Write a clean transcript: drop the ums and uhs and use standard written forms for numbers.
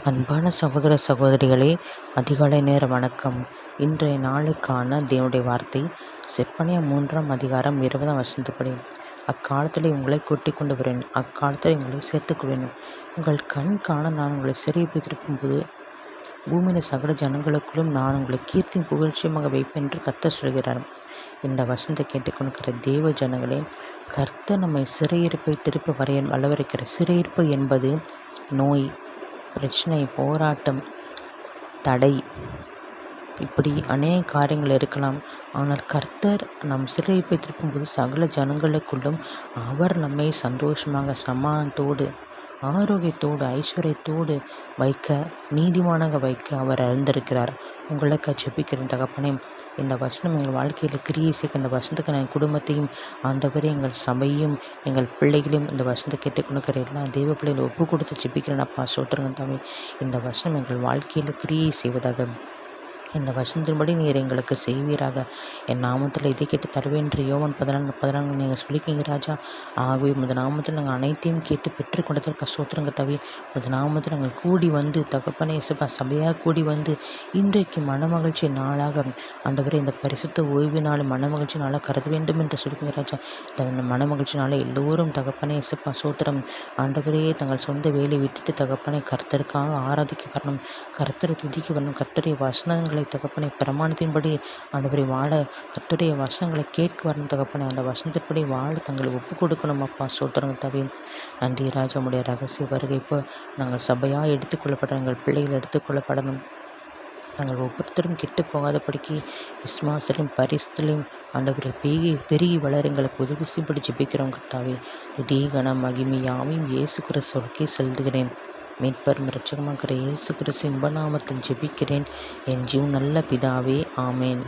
அன்பான சகோதர சகோதரிகளே, அதிகாலை நேர வணக்கம். இன்றைய நாளுக்கான தேவனுடைய வார்த்தை செப்பனியா 3ஆம் அதிகாரம் 20ஆம் வசனத்துப்படி, அக்காலத்தில் உங்களை கூட்டிக் கொண்டு வருவேன், அக்காலத்தில் உங்களை சேர்த்துக் கொள்வேன், உங்கள் கண் காண நான் உங்களை சிறைப்பிடித்திருக்கும் போது பூமியின் சகல ஜனங்களுக்குள்ளும் நான் உங்களை கீர்த்தியும் புகழ்ச்சியுமாக வைப்பேன் என்று கர்த்தர் சொல்கிறார். இந்த வசனத்தை கேட்டுக்கொண்டிருக்கிற தேவ ஜனங்களே, கர்த்தர் நம்மை சிறையிருப்பை திருப்ப வரைய வல்லவருக்கிற சிறையிருப்பு என்பது நோய், பிரச்சனை, போராட்டம், தடை, இப்படி அநேக காரியங்கள் இருக்கலாம். ஆனால் கர்த்தர் நம் சிறையிருப்பை திருப்பும்போது சகல ஜனங்களுக்குள்ளும் அவர் நம்மை சந்தோஷமாக, சமாதானத்தோடு, ஆரோக்கியத்தோடு, ஐஸ்வர்யத்தோடு வைக்க, நீதிமானாக வைக்க அவர் அறிந்திருக்கிறார். உங்களுக்கு ஜெபிக்கிறேன் தகப்பனே, இந்த வசனம் எங்கள் வாழ்க்கையில் கிரியை செய்ய இந்த வசனத்துக்கு என் குடும்பத்தையும், ஆண்டவரே எங்கள் சபையும், எங்கள் பிள்ளைகளையும் இந்த வசனத்தை கேட்டுக்கொடுக்கிற எல்லா தெய்வ பிள்ளைகளை ஒப்பு கொடுத்து ஜெபிக்கிறேன் அப்பா. சோத்திரங்கள் தாமே, இந்த வசனம் எங்கள் வாழ்க்கையில் கிரியை செய்வதாக, இந்த வசனத்தின்படி நீர் எங்களுக்கு செய்வீராக. என் நாமத்தில் இதை கேட்டு தருவேன் என்று யோவான் 14:14 நீங்கள் சொல்லிக்கிங்க ராஜா. ஆகவே உமது நாமத்தில் நாங்கள் அனைத்தையும் கேட்டு பெற்றுக்கொண்டதற்கு ஸ்தோத்திரங்க தவி. உமது நாமத்தில் நாங்கள் கூடி வந்து தகப்பனே இயேசுப்பா, சபையாக கூடி வந்து இன்றைக்கு மனமகிழ்ச்சி நாளாக ஆண்டவரே இந்த பரிசுத்த ஓய்வு நாள் மனமகிழ்ச்சி நாளாக கருத வேண்டும் என்று சொல்லிக்கிங்க ராஜா. இந்த மனமகிழ்ச்சி நாளை எல்லோரும் தகப்பனே இயேசுப்பா சோத்திரம் ஆண்டவரே தங்கள் சொந்த வேலையை விட்டுட்டு தகப்பனை கர்த்தருக்காக ஆராதிக்க வரணும், கர்த்தரை துதிக்க வரணும், கர்த்தருடைய வசனங்களை தகப்பனை பிரமாணத்தின்படி ஆண்டவரை வாழ, கர்த்தருடைய வசனங்களை கேட்க வரணும் தகப்பனை, அந்த வசனத்தின்படி வாழ தங்களை ஒப்பு கொடுக்கணும் அப்பா. சோத்திரங்கள் தவி. நன்றி ராஜா. உடைய ரகசிய வருகை இப்போ நாங்கள் சபையாக எடுத்துக்கொள்ளப்பட, எங்கள் பிள்ளைகள் எடுத்துக்கொள்ளப்படணும். நாங்கள் ஒவ்வொருத்தரும் கெட்டு போகாதபடிக்கு விசுவாசத்திலும் பரிசுத்திலும் ஆண்டவரை பெருகி வளர எங்களுக்கு உதவி செய்யப்படி ஜெபிக்கிறோம் கர்த்தாவே. உதய கன மகிமை யாவையும் இயேசு கிறிஸ்துவுக்கே செலுத்துகிறேன். மீட்பரும் இரட்சகமாகிற இயேசு கிறிஸ்து இன்ப நாமத்தில் ஜெபிக்கிறேன் என் ஜீவன் நல்ல பிதாவே. ஆமேன்.